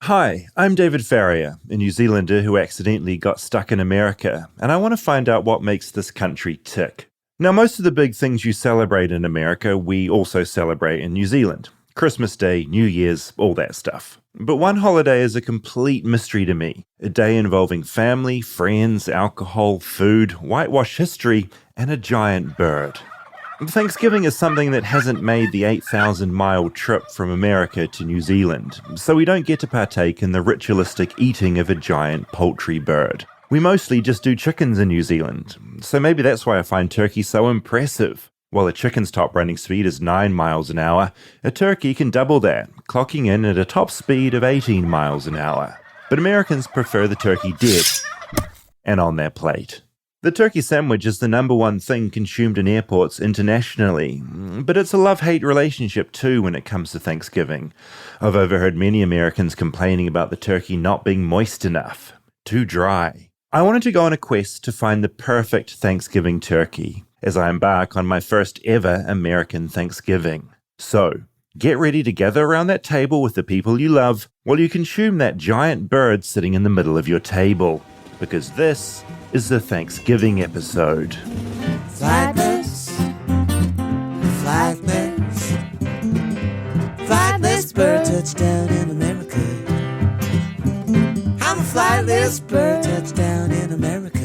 Hi, I'm David Farrier, a New Zealander who accidentally got stuck in America, and I want to find out what makes this country tick. Now, most of the big things you celebrate in America, we also celebrate in New Zealand. Christmas Day, New Year's, all that stuff. But one holiday is a complete mystery to me. A day involving family, friends, alcohol, food, whitewash history, and a giant bird. Thanksgiving is something that hasn't made the 8,000-mile trip from America to New Zealand, so we don't get to partake in the ritualistic eating of a giant poultry bird. We mostly just do chickens in New Zealand, so maybe that's why I find turkey so impressive. While a chicken's top running speed is 9 miles an hour, a turkey can double that, clocking in at a top speed of 18 miles an hour. But Americans prefer the turkey dead and on their plate. The turkey sandwich is the number one thing consumed in airports internationally, but it's a love-hate relationship too when it comes to Thanksgiving. I've overheard many Americans complaining about the turkey not being moist enough, too dry. I wanted to go on a quest to find the perfect Thanksgiving turkey as I embark on my first ever American Thanksgiving. So, get ready to gather around that table with the people you love while you consume that giant bird sitting in the middle of your table, because this is the Thanksgiving episode. Flightless, flightless, flightless bird touchdown in America. I'm a flightless bird touchdown in America.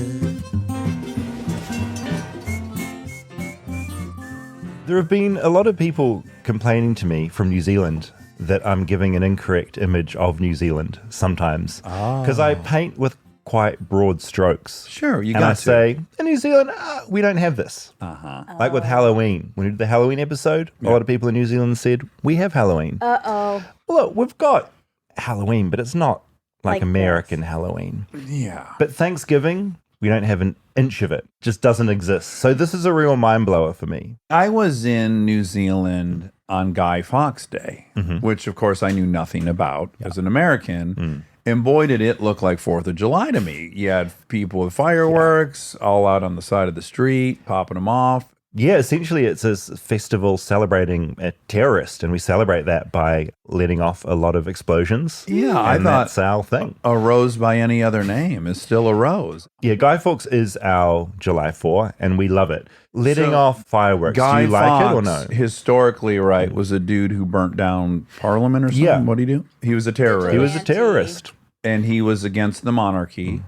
There have been a lot of people complaining to me from New Zealand that I'm giving an incorrect image of New Zealand sometimes. Because I paint with quite broad strokes. Sure, you and got I to. say, in New Zealand, we don't have this. Like with Halloween. When we did the Halloween episode, a lot of people in New Zealand said, we have Halloween. Well, look, we've got Halloween, but it's not like American Halloween. Yeah. But Thanksgiving, we don't have an inch of it. Just doesn't exist. So this is a real mind blower for me. I was in New Zealand on Guy Fawkes Day, which of course I knew nothing about as an American. And boy, did it look like 4th of July to me. You had people with fireworks all out on the side of the street, popping them off. Yeah, essentially it's a festival celebrating a terrorist, and we celebrate that by letting off a lot of explosions. Yeah, I and thought that's our thing. A rose by any other name is still a rose. Yeah, Guy Fawkes is our July 4, and we love it. Letting off fireworks, Guy do you like Fawkes, it or no? historically, right, was a dude who burnt down Parliament or something. Yeah. What did he do? He was a terrorist. He was a terrorist. And he was against the monarchy.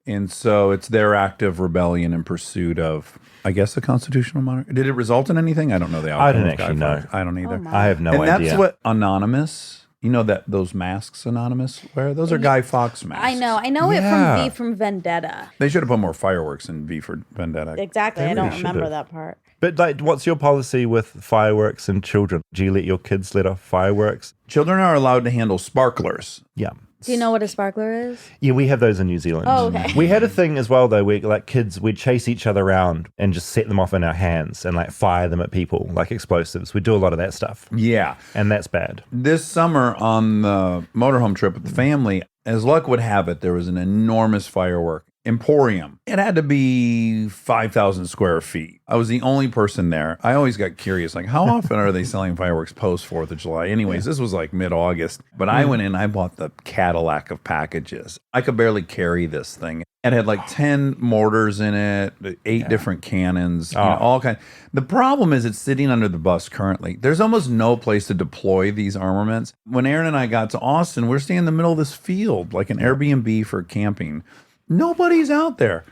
And so it's their act of rebellion in pursuit of, I guess, a constitutional monarchy. Did it result in anything? I don't know the outcome. I don't of Guy actually know. Fawkes. I don't either. I have no and idea. that's what Anonymous, you know, that those masks Anonymous wear? Those are Guy Fawkes masks. I know it from V from Vendetta. They should have put more fireworks in V for Vendetta. Exactly. I really don't remember should've. that part. But like, what's your policy with fireworks and children? Do you let your kids let off fireworks? Children are allowed to handle sparklers. Yeah. Do you know what a sparkler is? Yeah, we have those in New Zealand. Oh, okay. We had a thing as well, though, where like kids, we'd chase each other around and just set them off in our hands and like fire them at people like explosives. We do a lot of that stuff. Yeah. And that's bad. This summer on the motorhome trip with the family, as luck would have it, there was an enormous firework emporium. It had to be 5,000 square feet. I was the only person there. I always got curious, like, how often are they selling fireworks post 4th of July? Anyways, this was like mid-August. But I went in, I bought the Cadillac of packages. I could barely carry this thing. It had like 10 mortars in it, 8 different cannons, you know, all kinds. The problem is it's sitting under the bus currently. There's almost no place to deploy these armaments. When Aaron and I got to Austin, we're staying in the middle of this field, like an Airbnb for camping. Nobody's out there.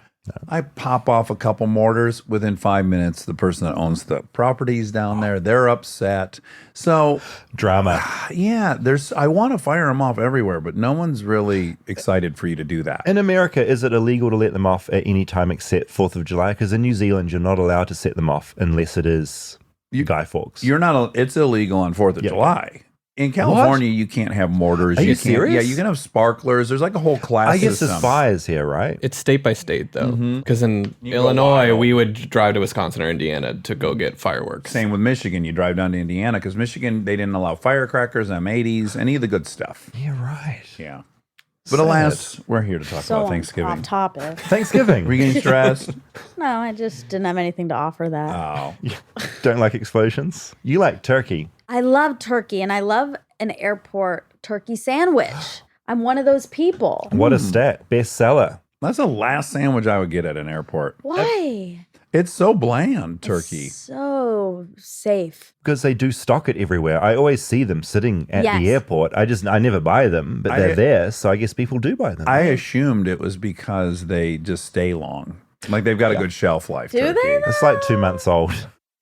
I pop off a couple mortars. Within 5 minutes, the person that owns the properties down there, they're upset. So Drama. yeah, I want to fire them off everywhere, but no one's really excited for you to do that. In America, is it illegal to let them off at any time except 4th of July? Because in New Zealand, you're not allowed to set them off unless it is Guy Fawkes. It's illegal on 4th of July. In California, you can't have mortars. Are you can't, serious? Yeah, you can have sparklers. There's like a whole class I guess system. there's fires here, right? It's state by state, though. Because in You go Illinois, wild. we would drive to Wisconsin or Indiana to go get fireworks. Same with Michigan. You drive down to Indiana because Michigan, they didn't allow firecrackers, M80s, any of the good stuff. Yeah, right. Yeah. But alas, we're here to talk So about off Thanksgiving. topic. Thanksgiving. Were you getting stressed? No, I just didn't have anything to offer that. Oh. Don't like explosions? You like turkey. I love turkey, and I love an airport turkey sandwich. I'm one of those people. What a stat. Bestseller. That's the last sandwich I would get at an airport. Why? It's so bland, turkey. It's so safe. Because they do stock it everywhere. I always see them sitting at Yes. the airport. I never buy them, but they're there. So I guess people do buy them. I assumed it was because they just stay long. Like they've got a good shelf life. Do they, turkey. though? It's like 2 months old.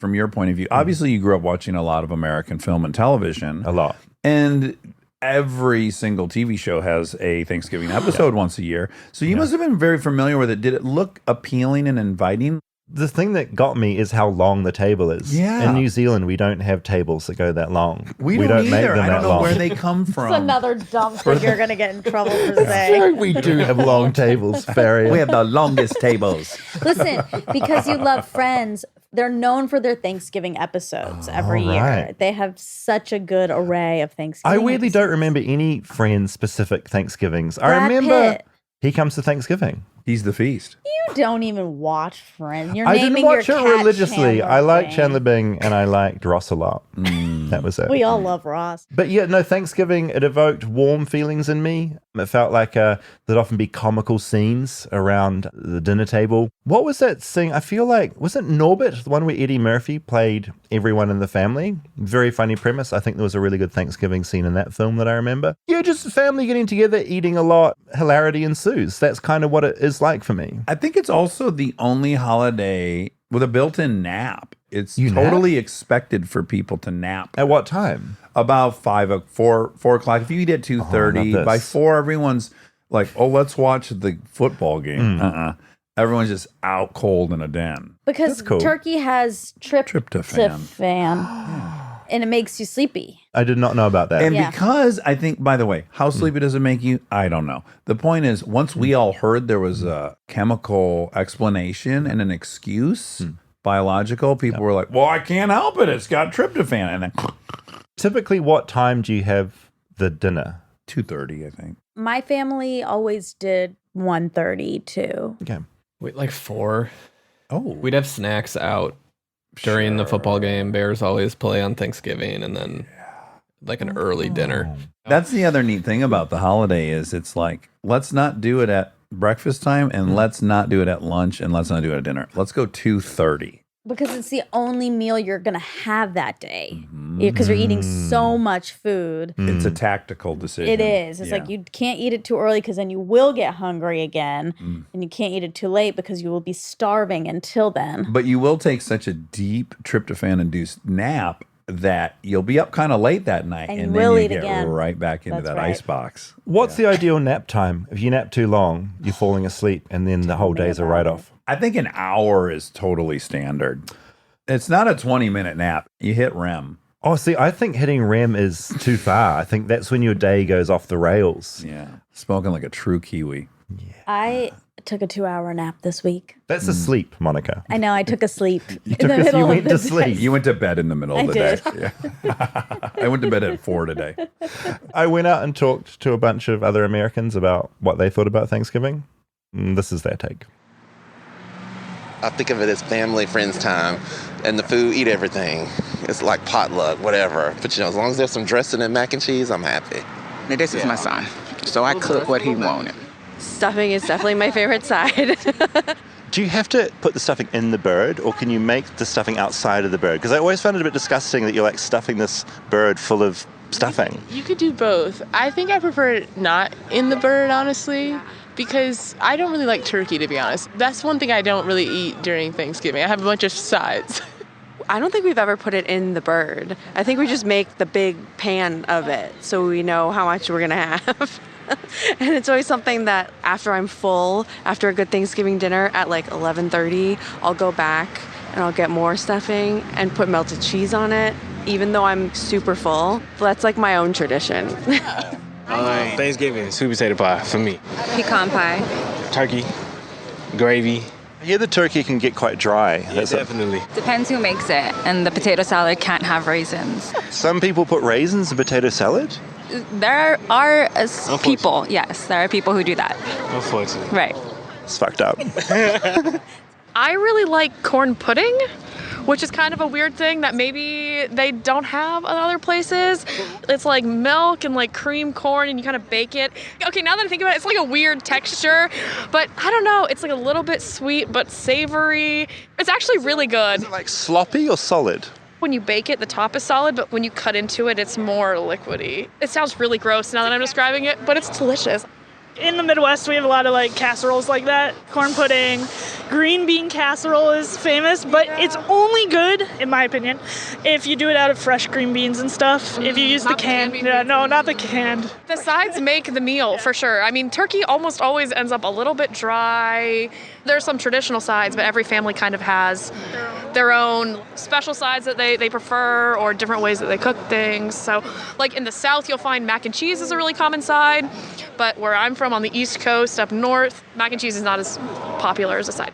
From your point of view, obviously you grew up watching a lot of American film and television. A lot. And every single TV show has a Thanksgiving episode once a year. So you must have been very familiar with it. Did it look appealing and inviting? The thing that got me is how long the table is. Yeah. In New Zealand, we don't have tables that go that long. We don't make either. them I that don't know long. where they come from. It's another dumb thing you're going to get in trouble for saying. We do have long tables, Farrier. We have the longest tables. Listen, because you love Friends, they're known for their Thanksgiving episodes every year. right. They have such a good array of Thanksgiving I weirdly episodes. don't remember any Friends-specific Thanksgivings. I Brad remember Pitt. He Comes to Thanksgiving. He's the feast. You don't even watch Friends. You're I naming didn't watch your it cat religiously. Chandler I liked Bing. Chandler Bing and I liked Ross a lot. That was it. We all love Ross. But yeah, no, Thanksgiving, it evoked warm feelings in me. It felt like there'd often be comical scenes around the dinner table. What was that scene? I feel like, was it Norbit, the one where Eddie Murphy played everyone in the family? Very funny premise. I think there was a really good Thanksgiving scene in that film that I remember. Yeah, just a family getting together, eating a lot, hilarity ensues. That's kind of what it is like for me. I think it's also the only holiday with a built-in nap. It's You totally expected for people to nap. At what time? About 4 o'clock. If you eat at 2:30, love by this. 4, everyone's like, "Oh, let's watch the football game." Everyone's just out cold in a den. Because That's cool. turkey has Tryptophan. and it makes you sleepy. I did not know about that. And Yeah. because I think, by the way, how sleepy does it make you? I don't know. The point is, once we all heard there was a chemical explanation and an excuse, biological, people were like, well, I can't help it. It's got tryptophan. And then Typically, what time do you have the dinner? 2:30, I think. My family always did 1:30 too. Okay. Wait, like 4. Oh, We'd have snacks out during the football game. Bears always play on Thanksgiving, and then like an early dinner. that's the other neat thing about the holiday is it's like, let's not do it at breakfast time and let's not do it at lunch and let's not do it at dinner. Let's go 2:30. Because it's the only meal you're going to have that day. Because you're eating so much food. It's a tactical decision. It is. It's Yeah. like you can't eat it too early because then you will get hungry again. And you can't eat it too late because you will be starving until then. But you will take such a deep tryptophan-induced nap that you'll be up kind of late that night, And and will then you eat get again. right back into That's that right. ice box. What's the ideal nap time? If you nap too long, you're falling asleep and then the whole day's a write-off. I think an hour is totally standard. It's not a 20-minute nap. You hit REM. Oh, see, I think hitting REM is too far. I think that's when your day goes off the rails. Yeah, smoking like a true Kiwi. I took a 2-hour nap this week. That's a sleep, Monica. I know. I took a sleep in took the a- middle you of went the to day. sleep. You went to bed in the middle of I the did. day. Yeah. I went to bed at 4 today. I went out and talked to a bunch of other Americans about what they thought about Thanksgiving. And this is their take. I think of it as family, friends time, and the food, eat everything. It's like potluck, whatever. But you know, as long as there's some dressing and mac and cheese, I'm happy. Now, this is my son, so I cook what he wanted. Stuffing is definitely my favorite side. Do you have to put the stuffing in the bird, or can you make the stuffing outside of the bird? Because I always found it a bit disgusting that you're like stuffing this bird full of stuffing. You could do both. I think I prefer it not in the bird, honestly, because I don't really like turkey, to be honest. That's one thing I don't really eat during Thanksgiving. I have a bunch of sides. I don't think we've ever put it in the bird. I think we just make the big pan of it so we know how much we're going to have. And it's always something that after I'm full, after a good Thanksgiving dinner at like 11:30, I'll go back and I'll get more stuffing and put melted cheese on it, even though I'm super full. That's like my own tradition. Thanksgiving, sweet potato pie for me. Pecan pie. Turkey, gravy. I hear the turkey can get quite dry. Yeah, definitely. Depends who makes it, and the potato salad can't have raisins. Some people put raisins in potato salad. There are people, yes, there are people who do that. Unfortunately. Right. It's fucked up. I really like corn pudding which is kind of a weird thing that maybe they don't have in other places. It's like milk and like cream corn, and you kind of bake it. Okay, now that I think about it, it's like a weird texture, but I don't know. It's like a little bit sweet but savory. It's actually really good. Is it like sloppy or solid? When you bake it, the top is solid, but when you cut into it, it's more liquidy. It sounds really gross now that I'm describing it, but it's delicious. In the Midwest, we have a lot of like casseroles like that. Corn pudding, green bean casserole is famous, but it's only good, in my opinion, if you do it out of fresh green beans and stuff. If you use the canned, no, not the canned. The sides make the meal for sure. I mean, turkey almost always ends up a little bit dry. There's some traditional sides, but every family kind of has their own special sides that they prefer or different ways that they cook things. So like in the South, you'll find mac and cheese is a really common side, but where I'm from on the East Coast up north, mac and cheese is not as popular as a side.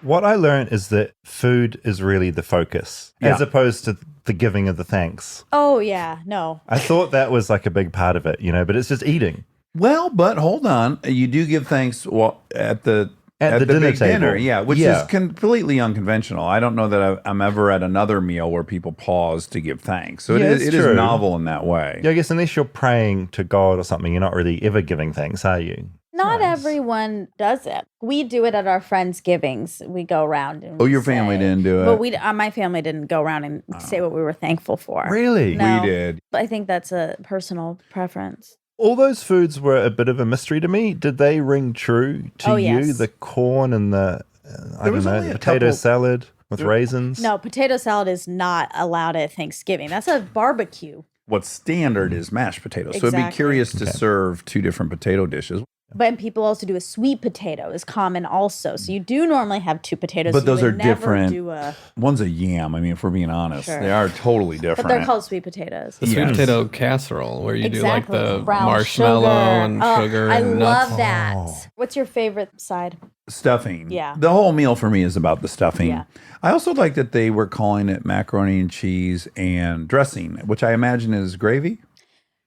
What I learned is that food is really the focus as opposed to the giving of the thanks. Oh, yeah. No. I thought that was like a big part of it, but it's just eating. Well, but hold on. You do give thanks at the dinner big dinner, table. which is completely unconventional. I don't know that I'm ever at another meal where people pause to give thanks. So it is novel in that way. Yeah, I guess unless you're praying to God or something, you're not really ever giving thanks, are you? Not everyone does it. We do it at our Friendsgivings. We go around and your family didn't do it? But my family didn't go around and say what we were thankful for. Really? No. We did. But I think that's a personal preference. All those foods were a bit of a mystery to me. Did they ring true to you? Yes. The corn and the, the potato salad with raisins? No, potato salad is not allowed at Thanksgiving. That's a barbecue. What's standard is mashed potatoes. So it'd be Exactly. curious to serve two different potato dishes. But people also do a sweet potato is common also. So you do normally have two potatoes. But You those would are never different. do One's a yam. I mean, if we're being honest, Sure. they are totally different. But they're called sweet potatoes. The sweet potato casserole where you do like Exactly. the Brown marshmallow and sugar I and nuts. love that. What's your favorite side? Stuffing. Yeah. The whole meal for me is about the stuffing. Yeah. I also like that they were calling it macaroni and cheese and dressing, which I imagine is gravy.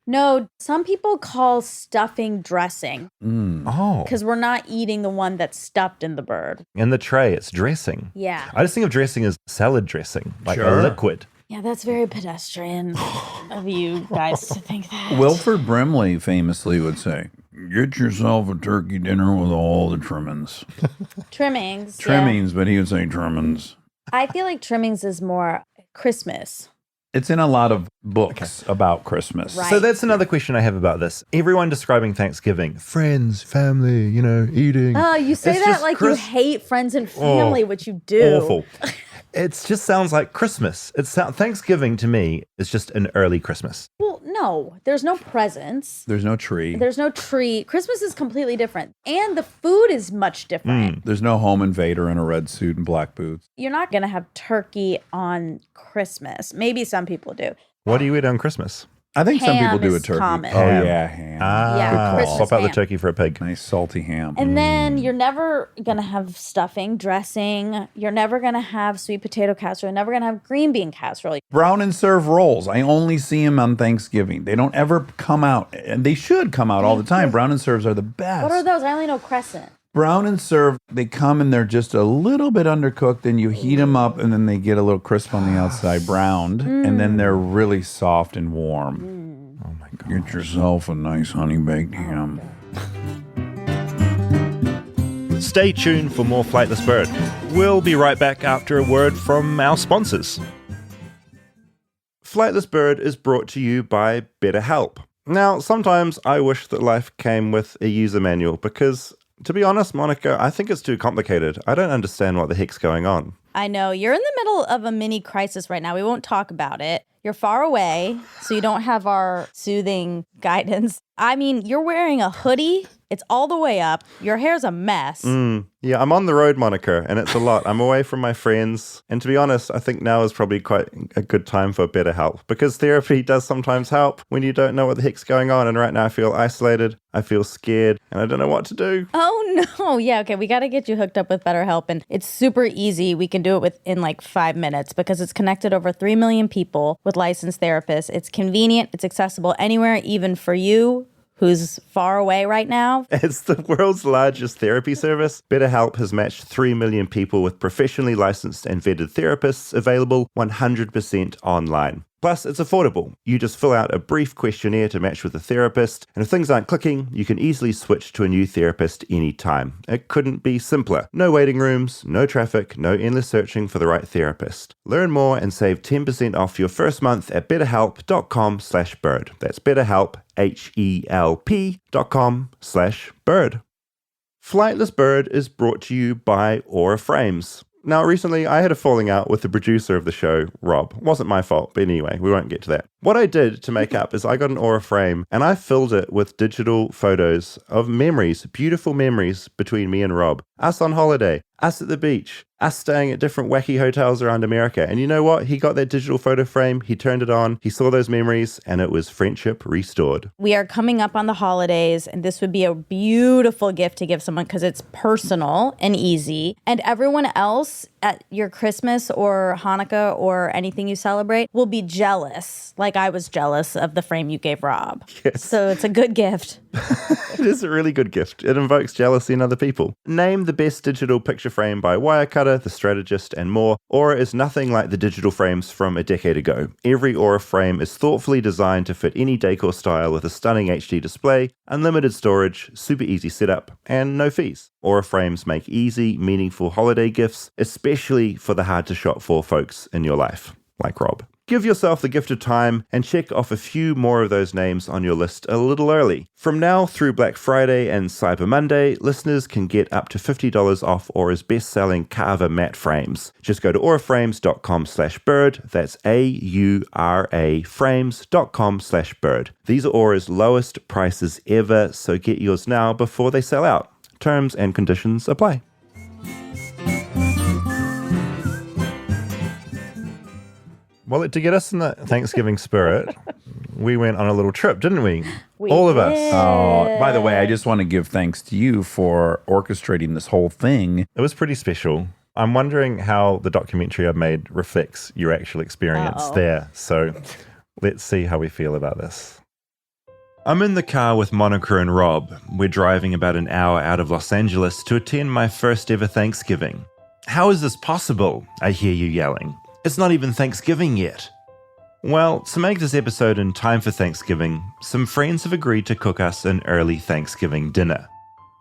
No, some people call stuffing dressing Oh. because we're not eating the one that's stuffed in the bird. In the tray, it's dressing. Yeah. I just think of dressing as salad dressing, like Sure. a liquid. Yeah, that's very pedestrian of you guys to think that. Wilford Brimley famously would say, "Get yourself a turkey dinner with all the trimmings." Trimmings. yeah. Trimmings, but he would say trimmings. I feel like trimmings is more Christmas. It's in a lot of books about Christmas. Right. So that's another question I have about this. Everyone describing Thanksgiving, friends, family, eating. Oh, you say It's that just like you hate friends and family, which you do. Awful. It just sounds like Christmas. Thanksgiving to me is just an early Christmas. Well, no, there's no presents. There's no tree. There's no tree. Christmas is completely different. And the food is much different. There's no home invader in a red suit and black boots. You're not going to have turkey on Christmas. Maybe some people do. What do you eat on Christmas? I think some people Ham do a is turkey. common. Oh, yeah, ham. Yeah, Christmas swap out the ham. turkey for a pig. Nice salty ham. And then you're never going to have stuffing, dressing. You're never going to have sweet potato casserole. You're never going to have green bean casserole. Brown and serve rolls. I only see them on Thanksgiving. They don't ever come out, and they should come out all the time. Brown and serves are the best. What are those? I only know crescent. Brown and serve, they come and they're just a little bit undercooked, and you heat them up, and then they get a little crisp on the outside, browned, and then they're really soft and warm. Oh my God. Get yourself a nice honey baked ham. Stay tuned for more Flightless Bird. We'll be right back after a word from our sponsors. Flightless Bird is brought to you by BetterHelp. Now, sometimes I wish that life came with a user manual because, to be honest, Monica, I think it's too complicated. I don't understand what the heck's going on. I know. You're in the middle of a mini crisis right now. We won't talk about it. You're far away, so you don't have our soothing guidance. I mean, you're wearing a hoodie. It's all the way up. Your hair's a mess. Yeah, I'm on the road, Monica, and it's a lot. I'm away from my friends. And to be honest, I think now is probably quite a good time for BetterHelp because therapy does sometimes help when you don't know what the heck's going on. And right now I feel isolated, I feel scared, and I don't know what to do. Oh, no. Yeah, okay. We got to get you hooked up with BetterHelp. And it's super easy. We can do it in like 5 minutes because it's connected over 3 million people with licensed therapists. It's convenient. It's accessible anywhere, even for you who's far away right now. As the world's largest therapy service, BetterHelp has matched 3 million people with professionally licensed and vetted therapists available 100% online. Plus, it's affordable. You just fill out a brief questionnaire to match with a therapist, and if things aren't clicking, you can easily switch to a new therapist anytime. It couldn't be simpler. No waiting rooms, no traffic, no endless searching for the right therapist. Learn more and save 10% off your first month at betterhelp.com/bird. That's BetterHelp, HELP.com/bird. Flightless Bird is brought to you by Aura Frames. Now, recently, I had a falling out with the producer of the show, Rob. It wasn't my fault, but anyway, we won't get to that. What I did to make up is I got an Aura frame and I filled it with digital photos of memories, beautiful memories between me and Rob. Us on holiday, us at the beach, us staying at different wacky hotels around America. And you know what? He got that digital photo frame, he turned it on, he saw those memories, and it was friendship restored. We are coming up on the holidays, and this would be a beautiful gift to give someone because it's personal and easy. And everyone else at your Christmas or Hanukkah or anything you celebrate will be jealous, like I was jealous of the frame you gave Rob. Yes. So it's a good gift. It is a really good gift. It invokes jealousy in other people. Name the best digital picture frame by Wirecutter, The Strategist, and more. Aura is nothing like the digital frames from a decade ago. Every Aura frame is thoughtfully designed to fit any decor style with a stunning HD display, unlimited storage, super easy setup, and no fees. Aura frames make easy, meaningful holiday gifts, especially for the hard-to-shop-for folks in your life, like Rob. Give yourself the gift of time and check off a few more of those names on your list a little early. From now through Black Friday and Cyber Monday, listeners can get up to $50 off Aura's best-selling Carver matte frames. Just go to auraframes.com/bird. That's AURA frames.com/bird. These are Aura's lowest prices ever, so get yours now before they sell out. Terms and conditions apply. Well, to get us in the Thanksgiving spirit, we went on a little trip, didn't we? All of us. Oh, by the way, I just want to give thanks to you for orchestrating this whole thing. It was pretty special. I'm wondering how the documentary I made reflects your actual experience there. So let's see how we feel about this. I'm in the car with Monica and Rob. We're driving about an hour out of Los Angeles to attend my first ever Thanksgiving. How is this possible? I hear you yelling. It's not even Thanksgiving yet. Well, to make this episode in time for Thanksgiving, some friends have agreed to cook us an early Thanksgiving dinner.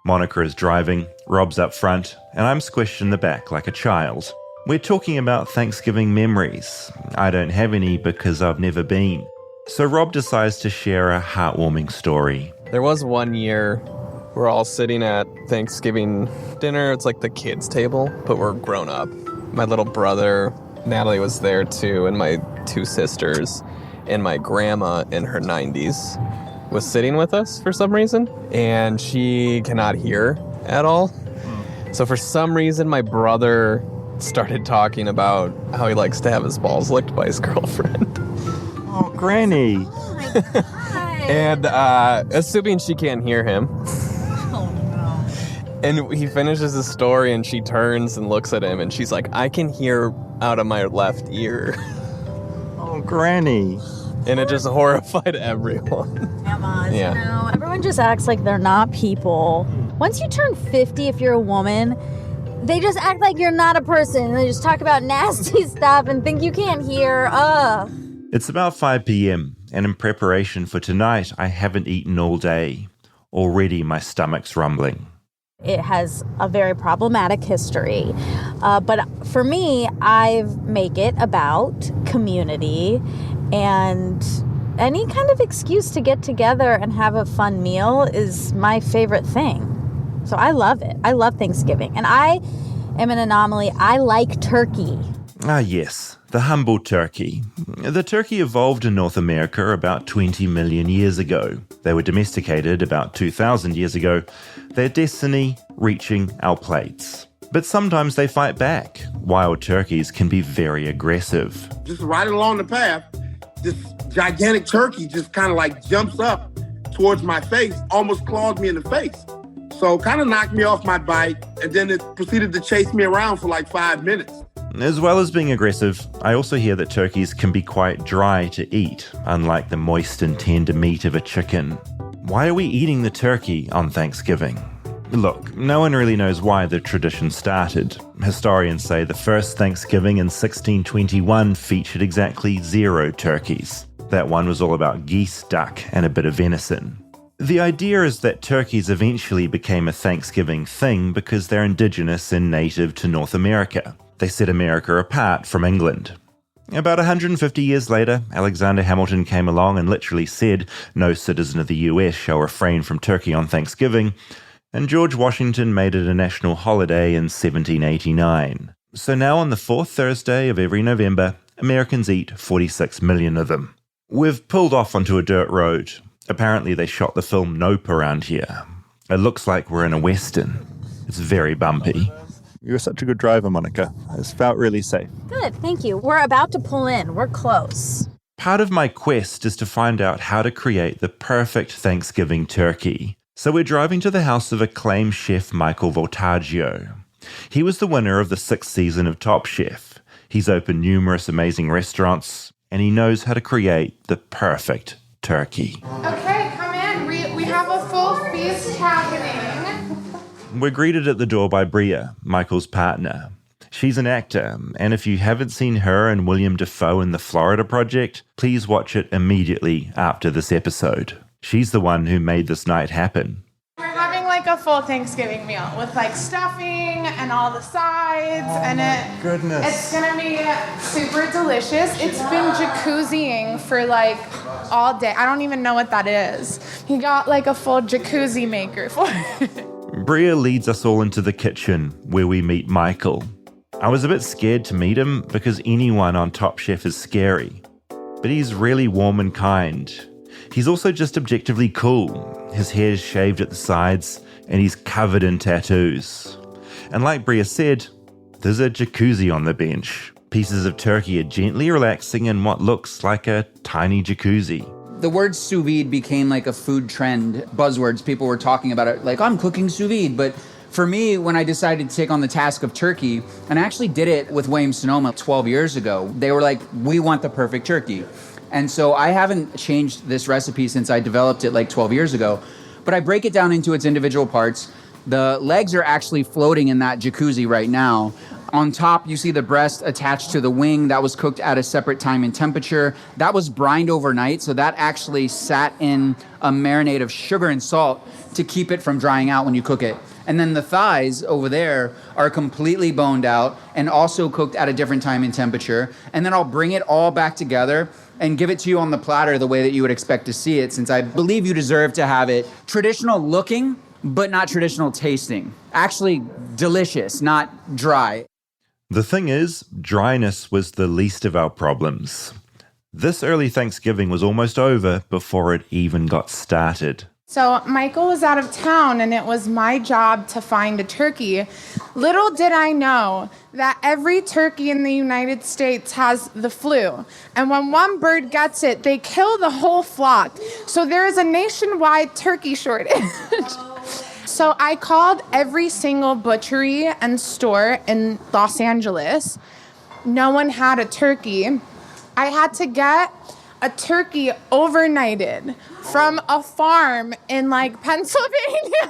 Monica is driving, Rob's up front, and I'm squished in the back like a child. We're talking about Thanksgiving memories. I don't have any because I've never been. So Rob decides to share a heartwarming story. There was one year we're all sitting at Thanksgiving dinner. It's like the kids' table, but we're grown up. My little brother, Natalie, was there too, and my two sisters, and my grandma in her 90s was sitting with us for some reason, and she cannot hear at all. So for some reason, my brother started talking about how he likes to have his balls licked by his girlfriend. Oh, Granny. And assuming she can't hear him. And he finishes his story, and she turns and looks at him, and she's like, I can hear out of my left ear. Oh, Granny. And it just horrified everyone. Yeah. You know, everyone just acts like they're not people. Once you turn 50, if you're a woman, they just act like you're not a person. They just talk about nasty stuff and think you can't hear. It's about 5 p.m., and in preparation for tonight, I haven't eaten all day. Already my stomach's rumbling. It has a very problematic history. But for me, I make it about community and any kind of excuse to get together and have a fun meal is my favorite thing. So I love it. I love Thanksgiving. And I am an anomaly. I like turkey. Ah, yes, the humble turkey. The turkey evolved in North America about 20 million years ago. They were domesticated about 2,000 years ago, their destiny reaching our plates. But sometimes they fight back. Wild turkeys can be very aggressive. Just riding along the path, this gigantic turkey just kind of like jumps up towards my face, almost clawed me in the face. So kind of knocked me off my bike, and then it proceeded to chase me around for like 5 minutes. As well as being aggressive, I also hear that turkeys can be quite dry to eat, unlike the moist and tender meat of a chicken. Why are we eating the turkey on Thanksgiving? Look, no one really knows why the tradition started. Historians say the first Thanksgiving in 1621 featured exactly 0 turkeys. That one was all about geese, duck, and a bit of venison. The idea is that turkeys eventually became a Thanksgiving thing because they're indigenous and native to North America. They set America apart from England. About 150 years later, Alexander Hamilton came along and literally said, "No citizen of the US shall refrain from turkey on Thanksgiving," and George Washington made it a national holiday in 1789. So now on the 4th Thursday of every November, Americans eat 46 million of them. We've pulled off onto a dirt road. Apparently they shot the film Nope around here. It looks like we're in a Western. It's very bumpy. You're such a good driver, Monica. It's felt really safe. Good, thank you. We're about to pull in. We're close. Part of my quest is to find out how to create the perfect Thanksgiving turkey. So we're driving to the house of acclaimed chef Michael Voltaggio. He was the winner of the 6th season of Top Chef. He's opened numerous amazing restaurants, and he knows how to create the perfect turkey. Okay, come in. We have a full feast happening. We're greeted at the door by Bria, Michael's partner. She's an actor, and if you haven't seen her and William Dafoe in The Florida Project, please watch it immediately after this episode. She's the one who made this night happen. We're having like a full Thanksgiving meal with like stuffing and all the sides, and it's gonna be super delicious. It's been jacuzziing for like all day. I don't even know what that is. He got like a full jacuzzi maker for it. Bria leads us all into the kitchen where we meet Michael. I was a bit scared to meet him because anyone on Top Chef is scary, but he's really warm and kind. He's also just objectively cool. His hair's shaved at the sides and he's covered in tattoos. And like Bria said, there's a jacuzzi on the bench. Pieces of turkey are gently relaxing in what looks like a tiny jacuzzi. The word sous vide became like a food trend buzzwords. People were talking about it like, I'm cooking sous vide. But for me, when I decided to take on the task of turkey, and I actually did it with Williams-Sonoma 12 years ago, they were like, we want the perfect turkey. And so I haven't changed this recipe since I developed it like 12 years ago, but I break it down into its individual parts. The legs are actually floating in that jacuzzi right now. On top, you see the breast attached to the wing. That was cooked at a separate time and temperature. That was brined overnight, so that actually sat in a marinade of sugar and salt to keep it from drying out when you cook it. And then the thighs over there are completely boned out and also cooked at a different time and temperature. And then I'll bring it all back together and give it to you on the platter the way that you would expect to see it, since I believe you deserve to have it traditional looking, but not traditional tasting. Actually delicious, not dry. The thing is, dryness was the least of our problems. This early Thanksgiving was almost over before it even got started. So Michael was out of town and it was my job to find a turkey. Little did I know that every turkey in the United States has the flu. And when one bird gets it, they kill the whole flock. So there is a nationwide turkey shortage. So I called every single butchery and store in Los Angeles. No one had a turkey. I had to get a turkey overnighted from a farm in like Pennsylvania.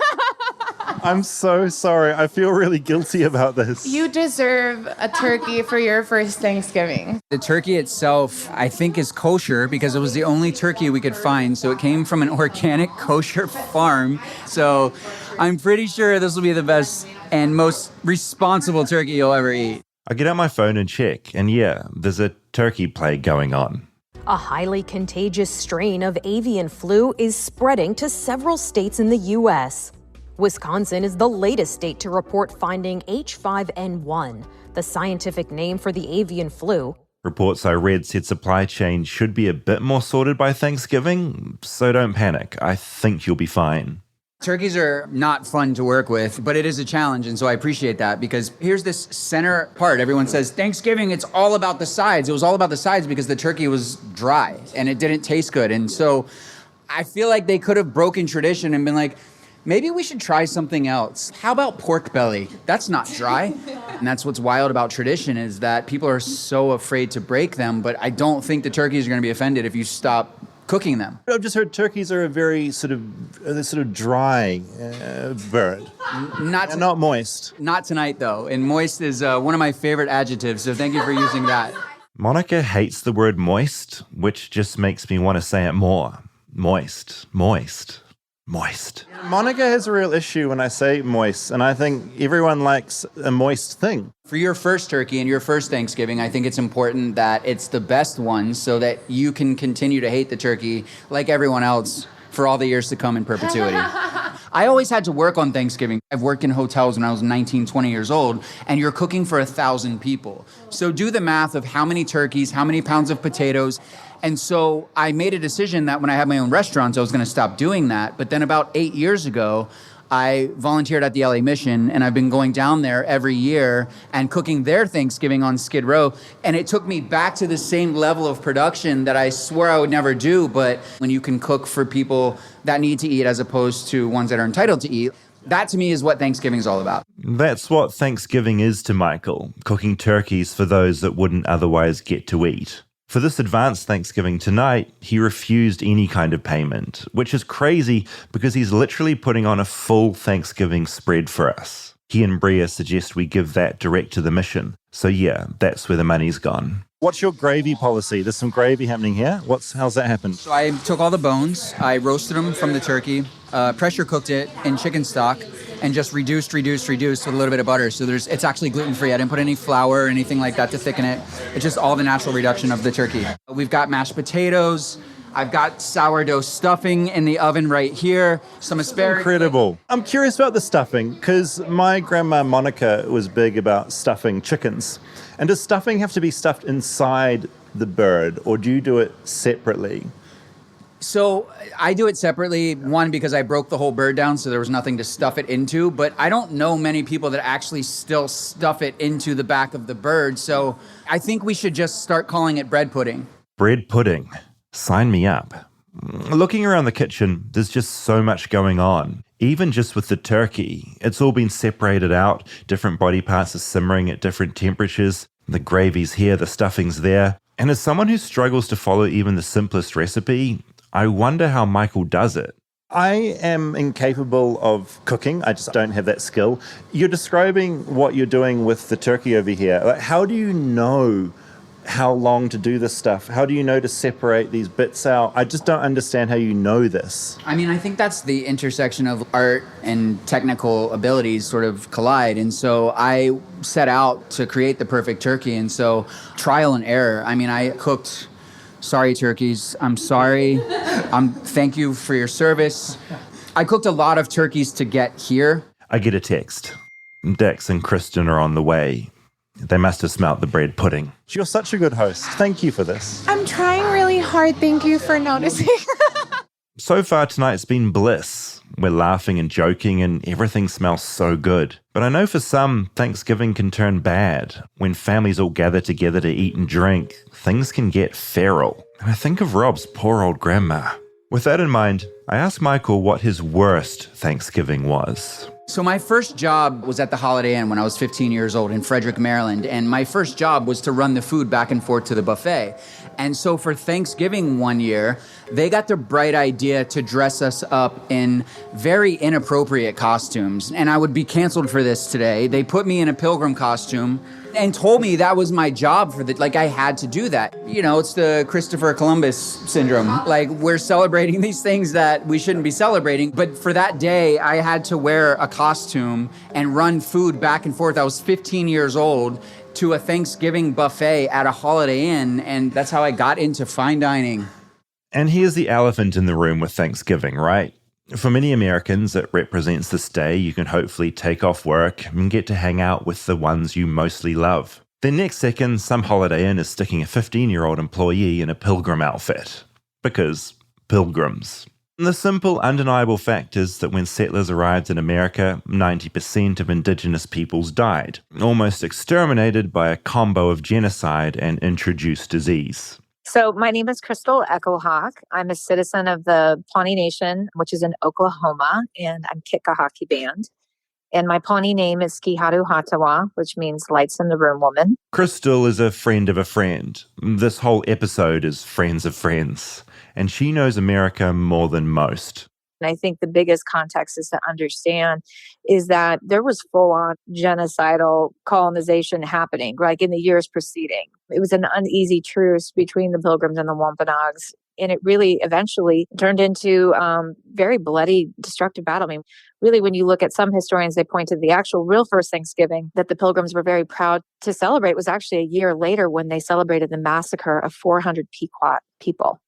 I'm so sorry. I feel really guilty about this. You deserve a turkey for your first Thanksgiving. The turkey itself, I think, is kosher because it was the only turkey we could find. So it came from an organic kosher farm. So I'm pretty sure this will be the best and most responsible turkey you'll ever eat. I get out my phone and check, and yeah, there's a turkey plague going on. A highly contagious strain of avian flu is spreading to several states in the U.S. Wisconsin is the latest state to report finding H5N1, the scientific name for the avian flu. Reports I read said supply chain should be a bit more sorted by Thanksgiving, so don't panic. I think you'll be fine. Turkeys are not fun to work with, but it is a challenge, and so I appreciate that because here's this center part. Everyone says, Thanksgiving, it's all about the sides. It was all about the sides because the turkey was dry and it didn't taste good. And so I feel like they could have broken tradition and been like, maybe we should try something else. How about pork belly? That's not dry. And that's what's wild about tradition is that people are so afraid to break them, but I don't think the turkeys are going to be offended if you stop cooking them. I've just heard turkeys are a very sort of dry bird. Not moist. Not tonight, though. And moist is one of my favorite adjectives, so thank you for using that. Monica hates the word moist, which just makes me want to say it more. Moist, moist, moist. Monica has a real issue when I say moist, and I think everyone likes a moist thing. For your first turkey and your first Thanksgiving, I think it's important that it's the best one so that you can continue to hate the turkey like everyone else for all the years to come in perpetuity. I always had to work on Thanksgiving. I've worked in hotels when I was 19, 20 years old, and you're cooking for 1,000 people. So do the math of how many turkeys, how many pounds of potatoes. And so I made a decision that when I had my own restaurants, I was going to stop doing that. But then about 8 years ago, I volunteered at the LA Mission, and I've been going down there every year and cooking their Thanksgiving on Skid Row. And it took me back to the same level of production that I swore I would never do. But when you can cook for people that need to eat as opposed to ones that are entitled to eat, that to me is what Thanksgiving is all about. That's what Thanksgiving is to Michael, cooking turkeys for those that wouldn't otherwise get to eat. For this advanced Thanksgiving tonight, he refused any kind of payment, which is crazy because he's literally putting on a full Thanksgiving spread for us. He and Bria suggest we give that direct to the mission. So yeah, that's where the money's gone. What's your gravy policy? There's some gravy happening here. How's that happen? So I took all the bones, I roasted them from the turkey, pressure cooked it in chicken stock, and just reduced with a little bit of butter. So it's actually gluten-free. I didn't put any flour or anything like that to thicken it. It's just all the natural reduction of the turkey. We've got mashed potatoes. I've got sourdough stuffing in the oven right here. Some asparagus. Incredible. I'm curious about the stuffing because my grandma Monica was big about stuffing chickens. And does stuffing have to be stuffed inside the bird, or do you do it separately? So I do it separately, one, because I broke the whole bird down, so there was nothing to stuff it into. But I don't know many people that actually still stuff it into the back of the bird. So I think we should just start calling it bread pudding. Bread pudding. Sign me up. Looking around the kitchen, there's just so much going on. Even just with the turkey, it's all been separated out. Different body parts are simmering at different temperatures. The gravy's here, the stuffing's there. And as someone who struggles to follow even the simplest recipe, I wonder how Michael does it. I am incapable of cooking. I just don't have that skill. You're describing what you're doing with the turkey over here. Like, how do you know how long to do this stuff? How do you know to separate these bits out? I just don't understand how you know this. I mean, I think that's the intersection of art and technical abilities sort of collide. And so I set out to create the perfect turkey. And so trial and error. I mean, I cooked, sorry turkeys, I'm sorry. Thank you for your service. I cooked a lot of turkeys to get here. I get a text. Dax and Kristen are on the way. They must have smelt the bread pudding. You're such a good host. Thank you for this. I'm trying really hard. Thank you for noticing. So far tonight's been bliss. We're laughing and joking and everything smells so good. But I know for some, Thanksgiving can turn bad. When families all gather together to eat and drink, things can get feral. And I think of Rob's poor old grandma. With that in mind, I asked Michael what his worst Thanksgiving was. So my first job was at the Holiday Inn when I was 15 years old in Frederick, Maryland. And my first job was to run the food back and forth to the buffet. And so for Thanksgiving one year, they got the bright idea to dress us up in very inappropriate costumes. And I would be canceled for this today. They put me in a pilgrim costume and told me that was my job I had to do that. You know, it's the Christopher Columbus syndrome. Like, we're celebrating these things that we shouldn't be celebrating. But for that day, I had to wear a costume and run food back and forth. I was 15 years old to a Thanksgiving buffet at a Holiday Inn, and that's how I got into fine dining. And here's the elephant in the room with Thanksgiving, right? For many Americans, it represents this day you can hopefully take off work and get to hang out with the ones you mostly love. Then next second, some Holiday Inn is sticking a 15-year-old employee in a pilgrim outfit. Because pilgrims. And the simple, undeniable fact is that when settlers arrived in America, 90% of indigenous peoples died, almost exterminated by a combo of genocide and introduced disease. So my name is Crystal EchoHawk. I'm a citizen of the Pawnee Nation, which is in Oklahoma, and I'm kick a hockey band. And my Pawnee name is Kiharu Hatawa, which means lights in the room woman. Crystal is a friend of a friend. This whole episode is friends of friends. And she knows America more than most. And I think the biggest context is to understand is that there was full-on genocidal colonization happening, like in the years preceding. It was an uneasy truce between the Pilgrims and the Wampanoags. And it really eventually turned into very bloody, destructive battle. I mean, really, when you look at some historians, they point to the actual real first Thanksgiving that the Pilgrims were very proud to celebrate was actually a year later when they celebrated the massacre of 400 Pequot people.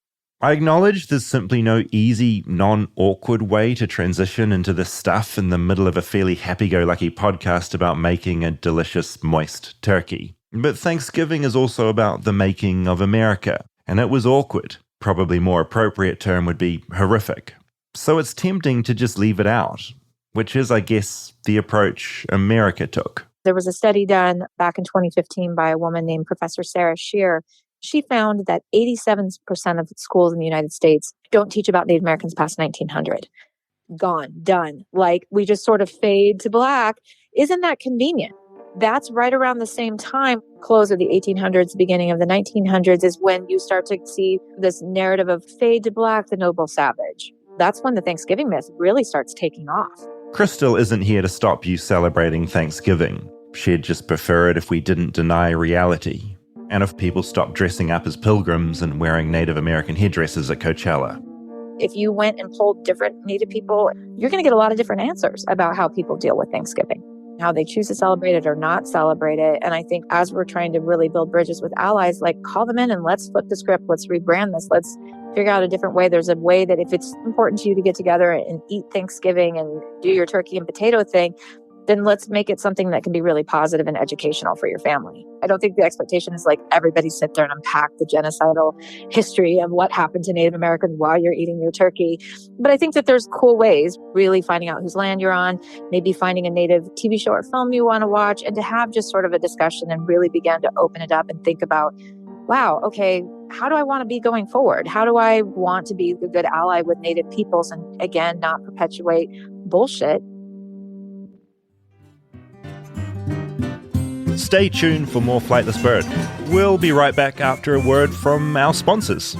I acknowledge there's simply no easy, non-awkward way to transition into this stuff in the middle of a fairly happy-go-lucky podcast about making a delicious, moist turkey. But Thanksgiving is also about the making of America, and it was awkward. Probably more appropriate term would be horrific. So it's tempting to just leave it out, which is, I guess, the approach America took. There was a study done back in 2015 by a woman named Professor Sarah Shear. She found that 87% of schools in the United States don't teach about Native Americans past 1900. Gone, done. Like, we just sort of fade to black. Isn't that convenient? That's right around the same time, close of the 1800s, beginning of the 1900s, is when you start to see this narrative of fade to black, the noble savage. That's when the Thanksgiving myth really starts taking off. Crystal isn't here to stop you celebrating Thanksgiving. She'd just prefer it if we didn't deny reality, and if people stopped dressing up as pilgrims and wearing Native American headdresses at Coachella. If you went and polled different Native people, you're going to get a lot of different answers about how people deal with Thanksgiving, how they choose to celebrate it or not celebrate it. And I think as we're trying to really build bridges with allies, like, call them in and let's flip the script. Let's rebrand this. Let's figure out a different way. There's a way that if it's important to you to get together and eat Thanksgiving and do your turkey and potato thing, then let's make it something that can be really positive and educational for your family. I don't think the expectation is like everybody sit there and unpack the genocidal history of what happened to Native Americans while you're eating your turkey. But I think that there's cool ways, really finding out whose land you're on, maybe finding a Native TV show or film you want to watch, and to have just sort of a discussion and really begin to open it up and think about, wow, okay, how do I want to be going forward? How do I want to be a good ally with Native peoples and, again, not perpetuate bullshit? Stay tuned for more Flightless Bird. We'll be right back after a word from our sponsors.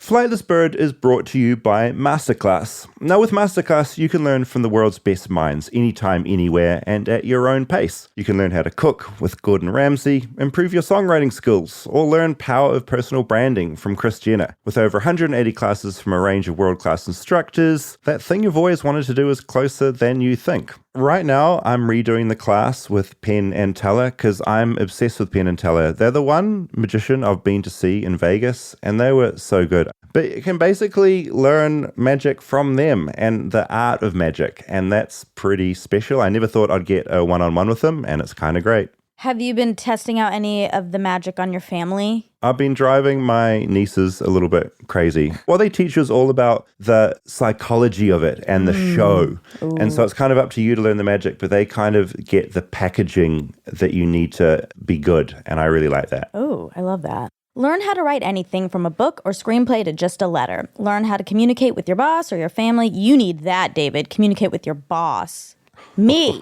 Flightless Bird is brought to you by Masterclass. Now with Masterclass, you can learn from the world's best minds anytime, anywhere, and at your own pace. You can learn how to cook with Gordon Ramsay, improve your songwriting skills, or learn power of personal branding from Kris Jenner. With over 180 classes from a range of world-class instructors, that thing you've always wanted to do is closer than you think. Right now, I'm redoing the class with Penn and Teller because I'm obsessed with Penn and Teller. They're the one magician I've been to see in Vegas, and they were so good. But you can basically learn magic from them and the art of magic, and that's pretty special. I never thought I'd get a one-on-one with them, and it's kind of great. Have you been testing out any of the magic on your family? I've been driving my nieces a little bit crazy. Well, they teach us all about the psychology of it and the show. Ooh. And so it's kind of up to you to learn the magic, but they kind of get the packaging that you need to be good. And I really like that. Oh, I love that. Learn how to write anything from a book or screenplay to just a letter. Learn how to communicate with your boss or your family. You need that, David. Communicate with your boss. Me.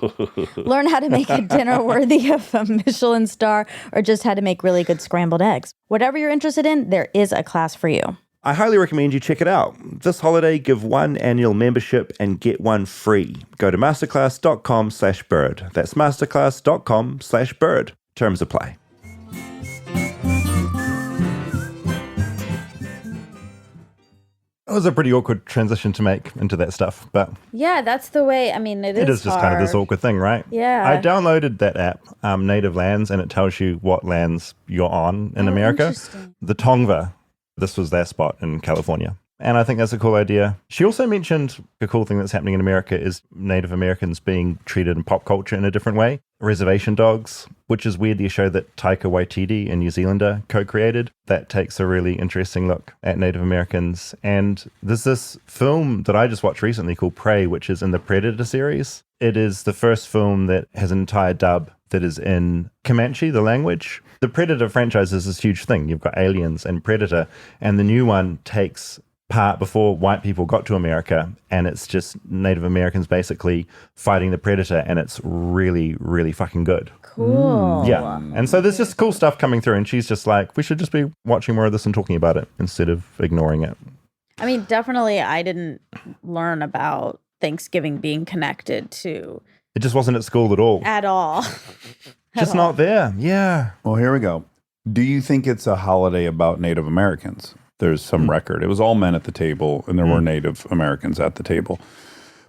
Learn how to make a dinner worthy of a Michelin star or just how to make really good scrambled eggs. Whatever you're interested in, there is a class for you. I highly recommend you check it out. This holiday, give one annual membership and get one free. Go to masterclass.com/bird. That's masterclass.com/bird. Terms apply. It was a pretty awkward transition to make into that stuff, but Yeah, that's the way. I mean, it is just kind of this awkward thing, right? Yeah. I downloaded that app, Native Lands, and it tells you what lands you're on in America. Interesting. The Tongva, this was their spot in California. And I think that's a cool idea. She also mentioned a cool thing that's happening in America is Native Americans being treated in pop culture in a different way. Reservation Dogs, which is weirdly a show that Taika Waititi, a New Zealander, co-created. That takes a really interesting look at Native Americans. And there's this film that I just watched recently called Prey, which is in the Predator series. It is the first film that has an entire dub that is in Comanche, the language. The Predator franchise is this huge thing. You've got Aliens and Predator, and the new one takes part before white people got to America, and it's just Native Americans basically fighting the predator, and it's really, really fucking good. Cool. Yeah. And so there's just cool stuff coming through, and she's just like, we should just be watching more of this and talking about it instead of ignoring it. I mean, definitely I didn't learn about Thanksgiving being connected to It just wasn't at school at all. at all. Just not there. Yeah. Well, here we go. Do you think it's a holiday about Native Americans? There's some record. It was all men at the table, and there were Native Americans at the table.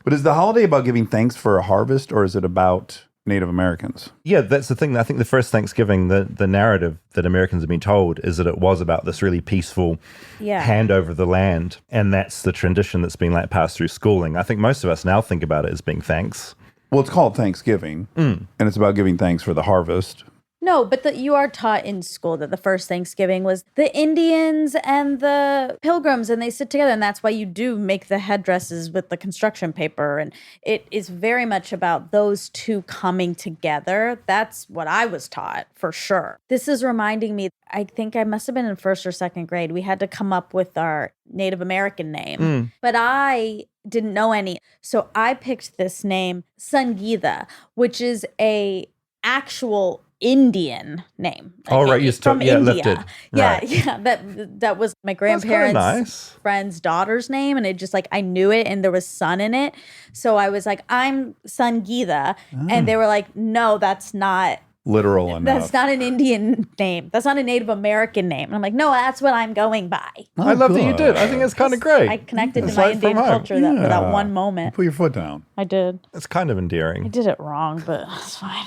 But is the holiday about giving thanks for a harvest, or is it about Native Americans? Yeah, that's the thing. I think the first Thanksgiving, the narrative that Americans have been told is that it was about this really peaceful hand over the land. And that's the tradition that's been like passed through schooling. I think most of us now think about it as being thanks. Well, it's called Thanksgiving, and it's about giving thanks for the harvest. No, but you are taught in school that the first Thanksgiving was the Indians and the Pilgrims, and they sit together, and that's why you do make the headdresses with the construction paper, and it is very much about those two coming together. That's what I was taught, for sure. This is reminding me, I think I must have been in first or second grade. We had to come up with our Native American name, but I didn't know any, so I picked this name, Sangita, which is a actual Indian name. Oh, right. You from India. lifted. Yeah, Right. yeah. That was my grandparents' nice. friend's daughter's name, and it just like I knew it, and there was sun in it, so I was like, I'm Sangita, and they were like, no, that's not Literal enough. That's not an Indian name. That's not a Native American name. And I'm like, no, that's what I'm going by. I love that you did. I think it's kind of great. I connected It's to my like from Indian home. culture for that one moment. Put your foot down. I did. It's kind of endearing. I did it wrong, but it's fine.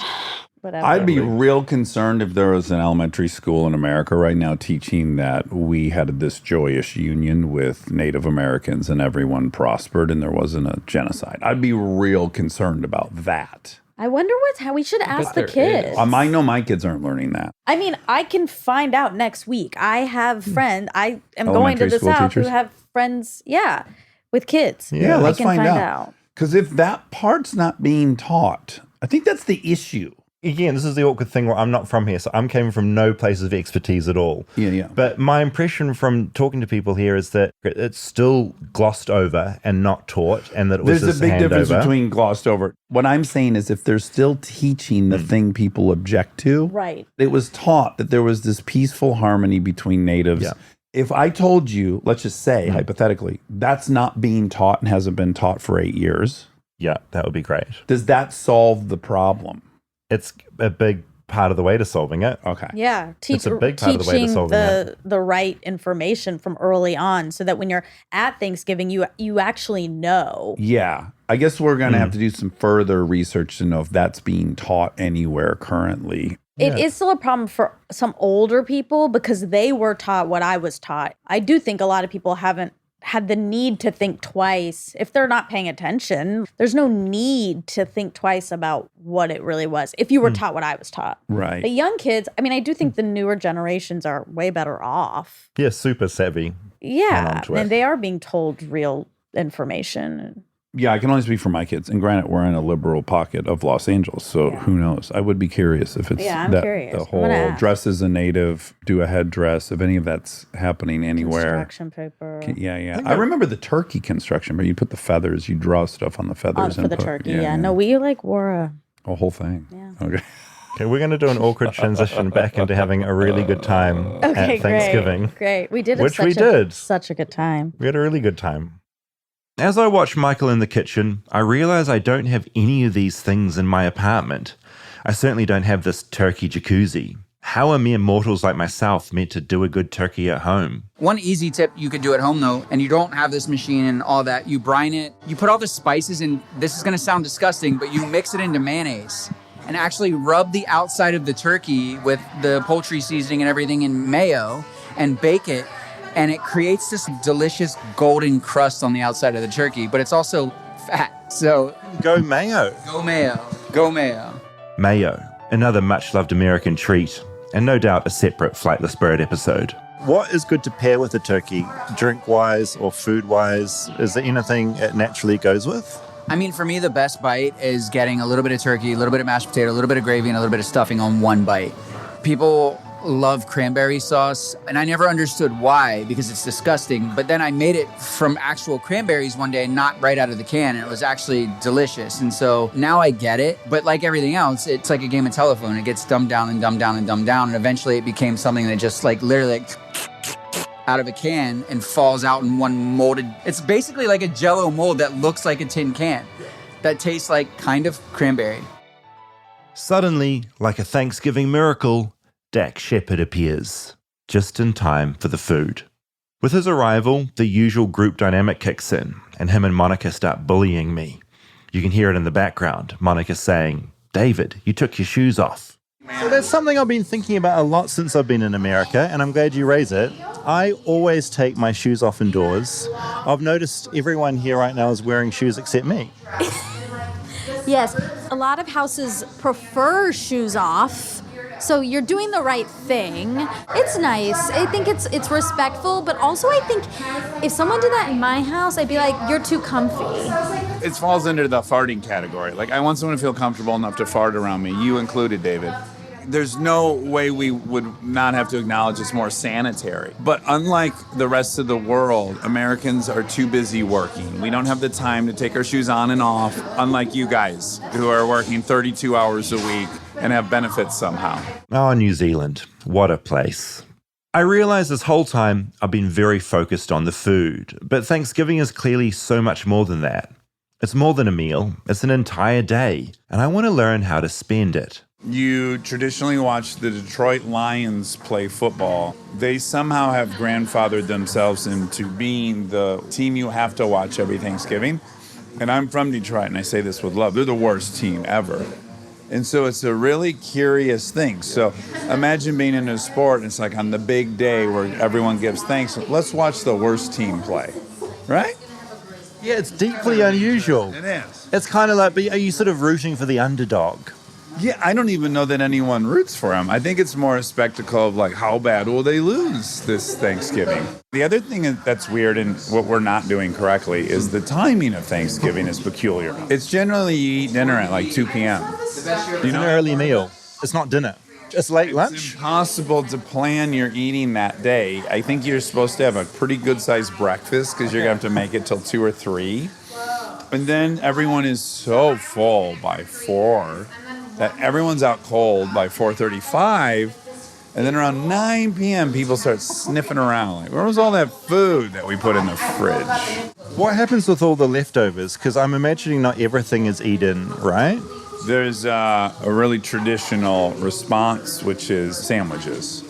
Whatever. I'd be real concerned if there was an elementary school in America right now teaching that we had this joyous union with Native Americans and everyone prospered and there wasn't a genocide. I'd be real concerned about that. I wonder how we should ask the kids. I know my kids aren't learning that. I mean, I can find out next week. I have friends. I am going to Elementary the school South teachers? who have friends, with kids. Yeah, let's I can find out. Because if that part's not being taught, I think that's the issue. Again, this is the awkward thing where I'm not from here, so I'm coming from no places of expertise at all. Yeah. But my impression from talking to people here is that it's still glossed over and not taught, and that it was There's this a big difference handover. between glossed over. What I'm saying is if they're still teaching the thing people object to, Right. it was taught that there was this peaceful harmony between natives. Yeah. If I told you, let's just say, hypothetically, that's not being taught and hasn't been taught for 8 years. Yeah, that would be great. Does that solve the problem? It's a big part of the way to solving it. Okay. Yeah, It's a big part of the way to teaching solving it. the right information from early on, so that when you're at Thanksgiving, you actually know. Yeah. I guess we're going to have to do some further research to know if that's being taught anywhere currently. It is still a problem for some older people because they were taught what I was taught. I do think a lot of people haven't had the need to think twice. If they're not paying attention, there's no need to think twice about what it really was if you were taught what I was taught. Right. But young kids, I mean, I do think the newer generations are way better off. Yeah, super savvy. Yeah, onto it. and they are being told real information. Yeah, I can only speak for my kids. And granted, we're in a liberal pocket of Los Angeles, so who knows? I would be curious if it's Yeah, I'm that curious. the I'm gonna whole ask. dress as a native, do a headdress, if any of that's happening anywhere. Construction paper. Yeah. I remember the turkey construction, where you put the feathers, you draw stuff on the feathers. For the turkey, yeah. No, we wore a whole thing. Yeah. Okay. Okay, we're going to do an awkward transition back into having a really good time Okay, at Thanksgiving. Great. We did have Which we did. such a good time. We had a really good time. As I watch Michael in the kitchen, I realize I don't have any of these things in my apartment. I certainly don't have this turkey jacuzzi. How are mere mortals like myself meant to do a good turkey at home? One easy tip you could do at home, though, and you don't have this machine and all that, you brine it, you put all the spices in, this is going to sound disgusting, but you mix it into mayonnaise and actually rub the outside of the turkey with the poultry seasoning and everything in mayo and bake it. And it creates this delicious golden crust on the outside of the turkey, but it's also fat. So go mayo. Go mayo. Go mayo. Mayo, another much-loved American treat, and no doubt a separate Flightless Bird episode. What is good to pair with a turkey, drink-wise or food-wise? Is there anything it naturally goes with? I mean, for me, the best bite is getting a little bit of turkey, a little bit of mashed potato, a little bit of gravy, and a little bit of stuffing on one bite. People love cranberry sauce, and I never understood why, because it's disgusting. But then I made it from actual cranberries one day, not right out of the can, and it was actually delicious. And so now I get it. But like everything else, it's like a game of telephone. It gets dumbed down and dumbed down and dumbed down, and eventually it became something that just like literally like out of a can and falls out in one molded. It's basically like a Jell-O mold that looks like a tin can that tastes like kind of cranberry. Suddenly, like a Thanksgiving miracle, Dax Shepard appears, just in time for the food. With his arrival, the usual group dynamic kicks in, and him and Monica start bullying me. You can hear it in the background, Monica saying, "David, you took your shoes off." So that's something I've been thinking about a lot since I've been in America, and I'm glad you raise it. I always take my shoes off indoors. I've noticed everyone here right now is wearing shoes except me. Yes, a lot of houses prefer shoes off, so you're doing the right thing. It's nice. I think it's respectful, but also I think if someone did that in my house, I'd be like, you're too comfy. It falls into the farting category. Like, I want someone to feel comfortable enough to fart around me. You included, David. There's no way we would not have to acknowledge it's more sanitary. But unlike the rest of the world, Americans are too busy working. We don't have the time to take our shoes on and off, unlike you guys who are working 32 hours a week and have benefits somehow. Oh, New Zealand. What a place. I realize this whole time I've been very focused on the food, but Thanksgiving is clearly so much more than that. It's more than a meal. It's an entire day, and I want to learn how to spend it. You traditionally watch the Detroit Lions play football. They somehow have grandfathered themselves into being the team you have to watch every Thanksgiving. And I'm from Detroit, and I say this with love. They're the worst team ever. And so it's a really curious thing. So imagine being in a sport, and it's like on the big day where everyone gives thanks. Let's watch the worst team play, right? Yeah, it's deeply unusual. It is. It's kind of like, are you sort of rooting for the underdog? Yeah, I don't even know that anyone roots for them. I think it's more a spectacle of like, how bad will they lose this Thanksgiving? The other thing that's weird and what we're not doing correctly is the timing of Thanksgiving is peculiar. It's generally you eat dinner at like 2 p.m. It's an early meal. It's not dinner. It's late lunch. It's impossible to plan your eating that day. I think you're supposed to have a pretty good-sized breakfast because you're going to have to make it till 2 or 3. And then everyone is so full by 4 that everyone's out cold by 4:35. And then around 9 p.m., people start sniffing around. Like, where was all that food that we put in the fridge? What happens with all the leftovers? Because I'm imagining not everything is eaten, right? There's a really traditional response, which is sandwiches.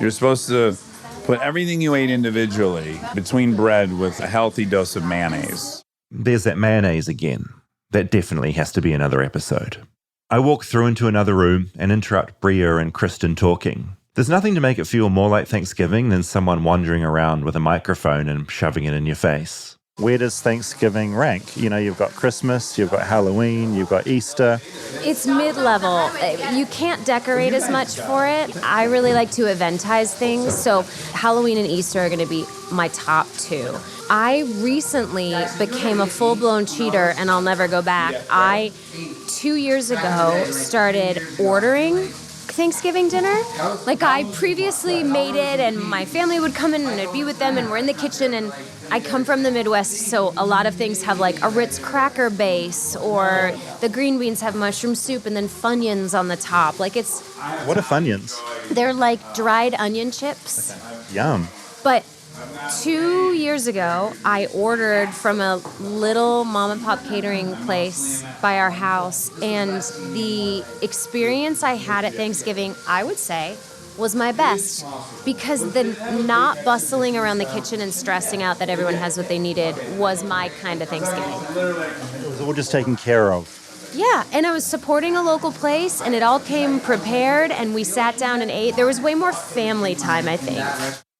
You're supposed to put everything you ate individually between bread with a healthy dose of mayonnaise. There's that mayonnaise again. That definitely has to be another episode. I walk through into another room and interrupt Bria and Kristen talking. There's nothing to make it feel more like Thanksgiving than someone wandering around with a microphone and shoving it in your face. Where does Thanksgiving rank? You know, you've got Christmas, you've got Halloween, you've got Easter. It's mid-level. You can't decorate as much for it. I really like to eventize things, so Halloween and Easter are going to be my top 2. I recently became a full-blown cheater, and I'll never go back. 2 years ago, started ordering Thanksgiving dinner. Like, I previously made it, and my family would come in, and I'd be with them, and we're in the kitchen, and I come from the Midwest, so a lot of things have, like, a Ritz cracker base, or the green beans have mushroom soup, and then Funyuns on the top. Like, it's... What are Funyuns? They're like dried onion chips. Yum. But 2 years ago, I ordered from a little mom-and-pop catering place by our house, and the experience I had at Thanksgiving, I would say, was my best, because the not bustling around the kitchen and stressing out that everyone has what they needed was my kind of Thanksgiving. It was all just taken care of. Yeah, and I was supporting a local place, and it all came prepared, and we sat down and ate. There was way more family time, I think.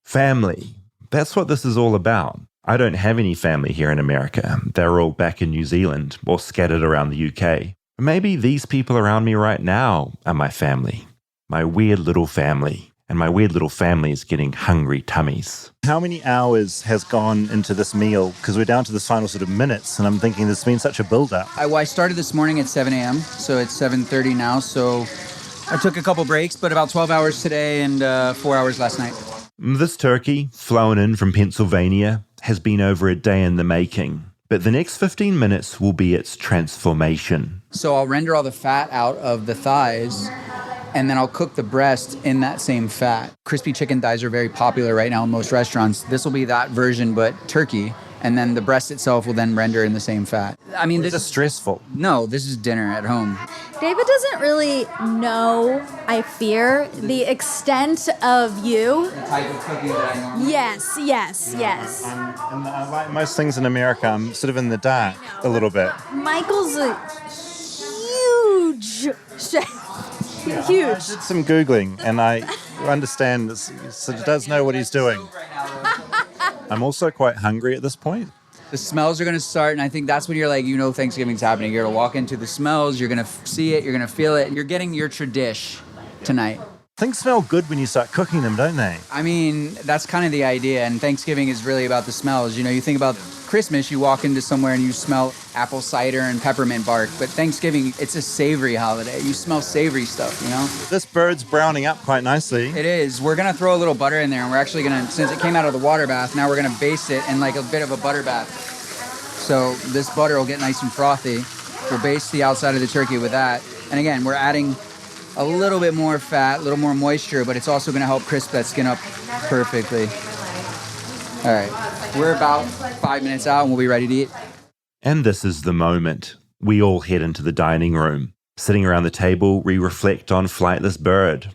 Family. That's what this is all about. I don't have any family here in America. They're all back in New Zealand or scattered around the UK. Maybe these people around me right now are my family. My weird little family. And my weird little family is getting hungry tummies. How many hours has gone into this meal? Because we're down to this final sort of minutes, and I'm thinking there's been such a build-up. I started this morning at 7 a.m., so it's 7:30 now, so I took a couple breaks, but about 12 hours today and 4 hours last night. This turkey, flown in from Pennsylvania, has been over a day in the making. But the next 15 minutes will be its transformation. So I'll render all the fat out of the thighs, and then I'll cook the breast in that same fat. Crispy chicken thighs are very popular right now in most restaurants. This will be that version, but turkey. And then the breast itself will then render in the same fat. I mean, this is stressful. No, this is dinner at home. David doesn't really know, I fear, the extent of you. The type of cooking that I normally Yes. And like most things in America, I'm sort of in the dark a little bit. Michael's a huge chef. I Huge. did some Googling, and I understand this, so he does know what he's doing. I'm also quite hungry at this point. The smells are going to start, and I think that's when you're like, Thanksgiving's happening. You're going to walk into the smells, you're going to see it, you're going to feel it, and you're getting your tradish tonight. Things smell good when you start cooking them, don't they? I mean, that's kind of the idea, and Thanksgiving is really about the smells. You think about Christmas, you walk into somewhere and you smell apple cider and peppermint bark, but Thanksgiving, it's a savory holiday. You smell savory stuff, This bird's browning up quite nicely. It is. We're going to throw a little butter in there, and we're actually going to, since it came out of the water bath, now we're going to baste it in like a bit of a butter bath. So this butter will get nice and frothy. We'll baste the outside of the turkey with that. And again, we're adding a little bit more fat, a little more moisture, but it's also going to help crisp that skin up perfectly. All right. We're about 5 minutes out, and we'll be ready to eat. And this is the moment. We all head into the dining room. Sitting around the table, we reflect on Flightless Bird.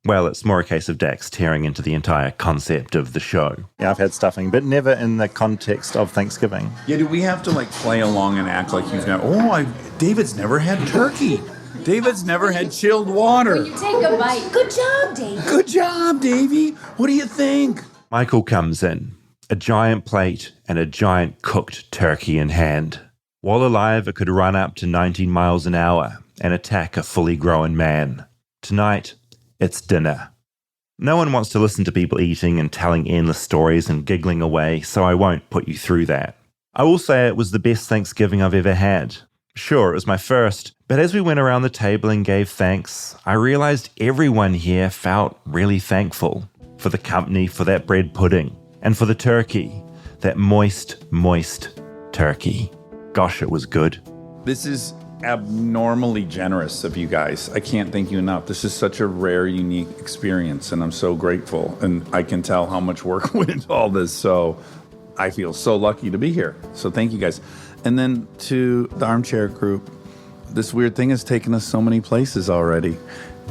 Well, it's more a case of Dax tearing into the entire concept of the show. Yeah, I've had stuffing, but never in the context of Thanksgiving. Yeah, do we have to play along and act like he's never? David's never had turkey. David's never had chilled water. You take a bite. Good job, Dave. Good job, Davey. What do you think? Michael comes in, a giant plate and a giant cooked turkey in hand. While alive, it could run up to 19 miles an hour and attack a fully grown man. Tonight, it's dinner. No one wants to listen to people eating and telling endless stories and giggling away, so I won't put you through that. I will say it was the best Thanksgiving I've ever had. Sure, it was my first, but as we went around the table and gave thanks, I realized everyone here felt really thankful for the company, for that bread pudding, and for the turkey, that moist turkey. Gosh, it was good. This is abnormally generous of you guys. I can't thank you enough. This is such a rare, unique experience, and I'm so grateful. And I can tell how much work went into all this, so I feel so lucky to be here. So thank you guys. And then to the armchair group, this weird thing has taken us so many places already.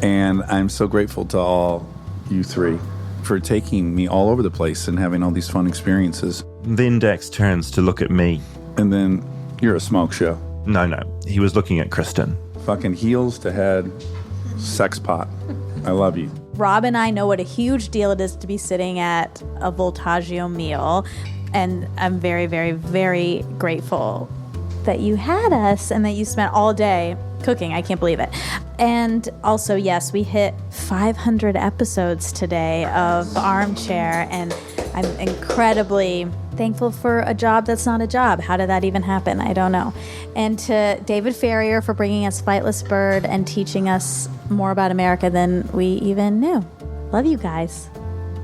And I'm so grateful to all you three for taking me all over the place and having all these fun experiences. Then Dax turns to look at me. And then you're a smoke show. No, he was looking at Kristen. Fucking heels to head, sex pot. I love you. Rob and I know what a huge deal it is to be sitting at a Voltaggio meal, and I'm very, very, very grateful that you had us and that you spent all day cooking. I can't believe it. And also, yes, we hit 500 episodes today of Armchair, and I'm incredibly thankful for a job that's not a job. How did that even happen? I don't know. And to David Farrier for bringing us Flightless Bird and teaching us more about America than we even knew. Love you guys.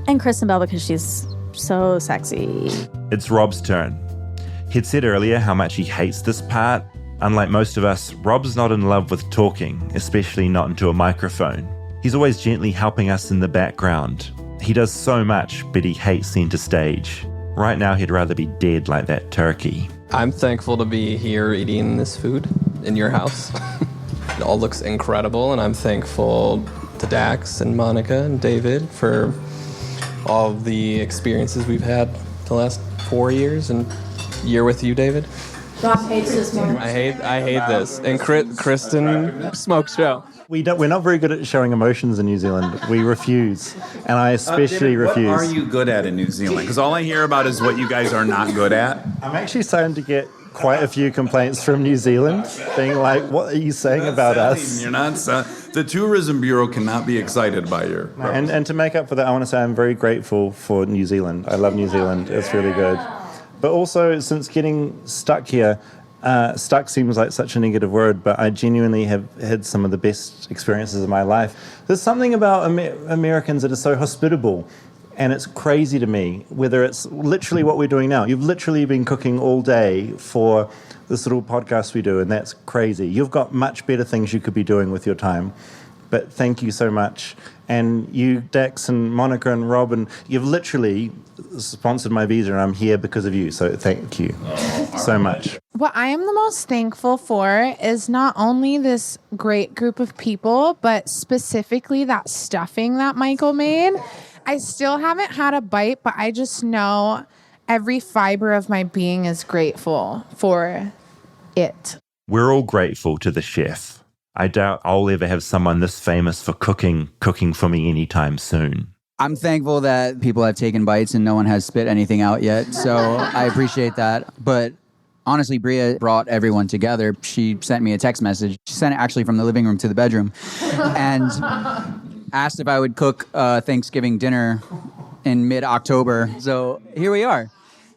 And Kristen Bell, because she's so sexy. It's Rob's turn. He'd said earlier how much he hates this part. Unlike most of us, Rob's not in love with talking, especially not into a microphone. He's always gently helping us in the background. He does so much, but he hates center stage. Right now, he'd rather be dead like that turkey. I'm thankful to be here eating this food in your house. It all looks incredible, and I'm thankful to Dax and Monica and David for all of the experiences we've had the last 4 years, and year with you, David. Rob hates this moment. I hate this. And Kristen, smoke show. We're not very good at showing emotions in New Zealand. We refuse, and I especially refuse. What are you good at in New Zealand? Because all I hear about is what you guys are not good at. I'm actually starting to get quite a few complaints from New Zealand, being like, "What are you saying about us?" You're not. The Tourism Bureau cannot be excited by your. And to make up for that, I want to say I'm very grateful for New Zealand. I love New Zealand. It's really good. But also, since getting stuck here, Stuck seems like such a negative word, but I genuinely have had some of the best experiences of my life. There's something about Americans that are so hospitable, and it's crazy to me, whether it's literally what we're doing now. You've literally been cooking all day for this little podcast we do, and that's crazy. You've got much better things you could be doing with your time. But thank you so much. And you, Dax and Monica and Rob, and you've literally sponsored my visa, and I'm here because of you. So thank you so much. What I am the most thankful for is not only this great group of people, but specifically that stuffing that Michael made. I still haven't had a bite, but I just know every fiber of my being is grateful for it. We're all grateful to the chef. I doubt I'll ever have someone this famous for cooking for me anytime soon. I'm thankful that people have taken bites and no one has spit anything out yet, so I appreciate that. But honestly, Bria brought everyone together. She sent me a text message. She sent it actually from the living room to the bedroom and asked if I would cook Thanksgiving dinner in mid-October. So here we are.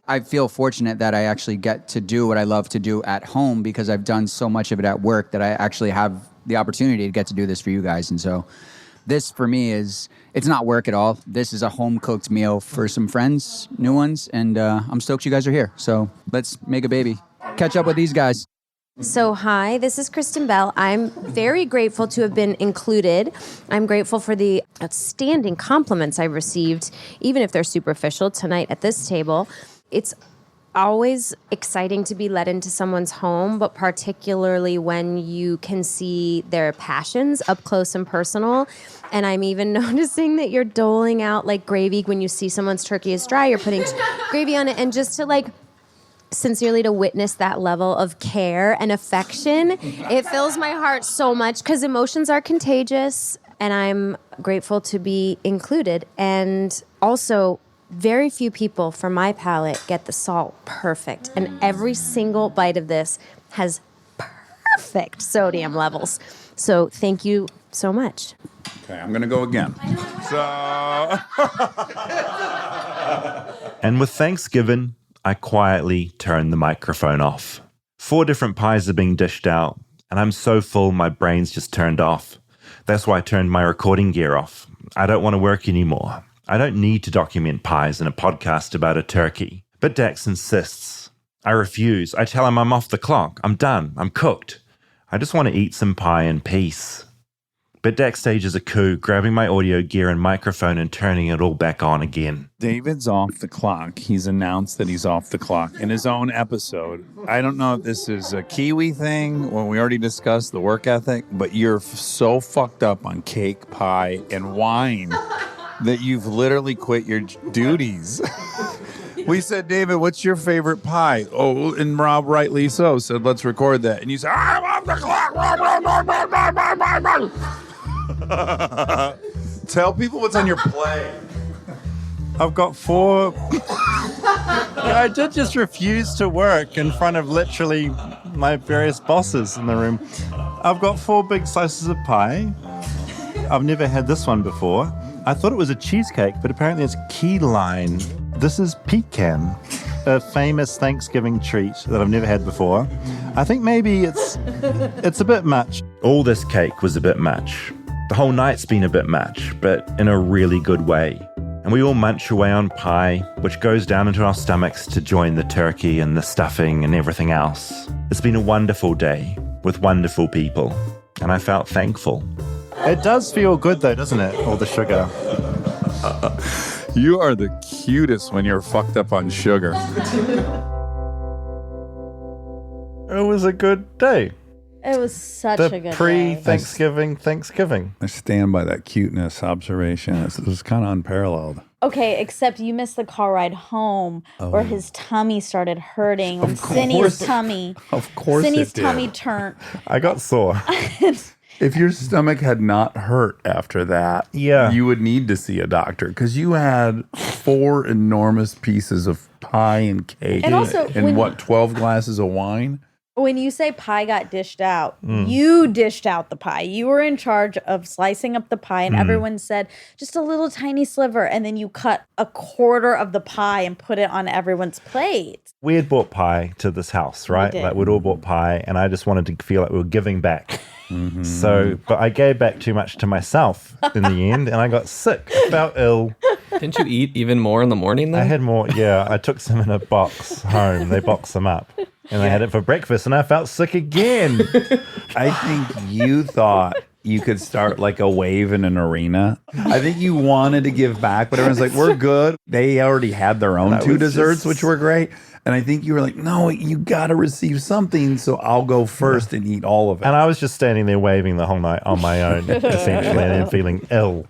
I feel fortunate that I actually get to do what I love to do at home because I've done so much of it at work that I actually have the opportunity to get to do this for you guys. And so this for me it's not work at all. This is a home-cooked meal for some friends, new ones, and I'm stoked you guys are here. So let's make a baby. Catch up with these guys. So hi, this is Kristen Bell. I'm very grateful to have been included. I'm grateful for the outstanding compliments I've received, even if they're superficial, tonight at this table. It's always exciting to be let into someone's home, but particularly when you can see their passions up close and personal. And I'm even noticing that you're doling out like gravy when you see someone's turkey is dry, you're putting gravy on it. And just to sincerely to witness that level of care and affection, it fills my heart so much because emotions are contagious, and I'm grateful to be included. And also, very few people from my palate get the salt perfect, and every single bite of this has perfect sodium levels. So thank you so much. Okay, I'm going to go again. So... And with Thanksgiving, I quietly turned the microphone off. 4 different pies are being dished out, and I'm so full my brain's just turned off. That's why I turned my recording gear off. I don't want to work anymore. I don't need to document pies in a podcast about a turkey. But Dax insists. I refuse. I tell him I'm off the clock. I'm done. I'm cooked. I just want to eat some pie in peace. But Dax stages a coup, grabbing my audio gear and microphone and turning it all back on again. David's off the clock. He's announced that he's off the clock in his own episode. I don't know if this is a Kiwi thing when we already discussed the work ethic, but you're so fucked up on cake, pie, and wine that you've literally quit your duties. We said, David, what's your favorite pie? Oh, and Rob, rightly so, said, let's record that. And you said, I'm off the clock. Tell people what's on your plate. I've got 4... I did just refuse to work in front of literally my various bosses in the room. I've got 4 big slices of pie. I've never had this one before. I thought it was a cheesecake, but apparently it's key lime. This is pecan, a famous Thanksgiving treat that I've never had before. I think maybe it's a bit much. All this cake was a bit much. The whole night's been a bit much, but in a really good way. And we all munch away on pie, which goes down into our stomachs to join the turkey and the stuffing and everything else. It's been a wonderful day with wonderful people, and I felt thankful. It does feel good though, doesn't it? All the sugar. You are the cutest when you're fucked up on sugar. It was a good day. It was such a good day. Pre-Thanksgiving Thanksgiving. I stand by that cuteness observation. It was kind of unparalleled. Okay, except you missed the car ride home where his tummy started hurting. When Cindy's tummy. Of course Cindy's it did. tummy turned. I got sore. If your stomach had not hurt after that, you would need to see a doctor because you had 4 enormous pieces of pie and cake And also, and 12 glasses of wine? When you say pie got dished out, you dished out the pie. You were in charge of slicing up the pie, and everyone said, just a little tiny sliver. And then you cut a quarter of the pie and put it on everyone's plate. We had bought pie to this house, right? did. Like we'd all bought pie, and I just wanted to feel like we were giving back. So, but I gave back too much to myself in the end, and I got sick. I felt ill. Didn't you eat even more in the morning, though? I had more, yeah. I took some in a box home. They boxed them up. And I had it for breakfast, and I felt sick again. I think you thought you could start like a wave in an arena. I think you wanted to give back, but everyone's like, we're good. They already had their own two desserts, which were great. And I think you were like, no, you got to receive something, so I'll go first and eat all of it. And I was just standing there waving the whole night on my own, essentially, and then feeling ill.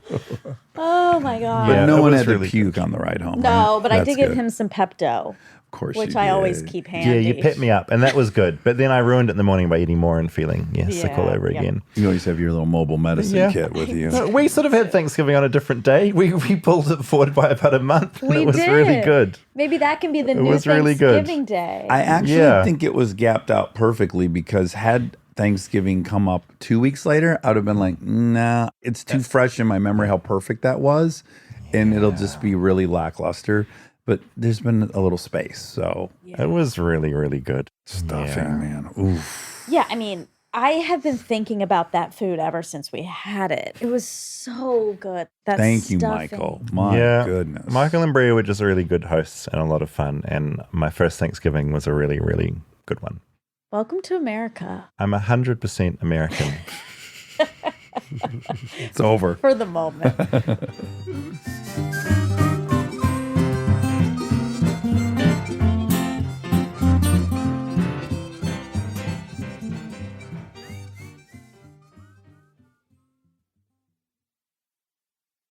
Oh, my God. But Yeah, no it one was had really to puke on the ride home. No, right? but I That's did give good. him some Pepto. Of course Which you I did. always keep handy. Yeah, you pet me up, and that was good. But then I ruined it in the morning by eating more and feeling sick all over again. You always have your little mobile medicine kit with you. No, we sort of had Thanksgiving on a different day. We pulled it forward by about a month, and We it was did. really good. Maybe that can be the It new was really good. Thanksgiving day. I actually think it was gapped out perfectly because had Thanksgiving come up 2 weeks later, I would have been like, nah, it's too fresh in my memory how perfect that was. And it'll just be really lackluster. But there's been a little space. So it was really, really good. Stuffing, man. Oof. Yeah, I mean, I have been thinking about that food ever since we had it. It was so good. That Thank you, stuffing. Michael. My goodness. Michael and Bria were just really good hosts and a lot of fun. And my first Thanksgiving was a really, really good one. Welcome to America. I'm 100% American. It's over. For the moment.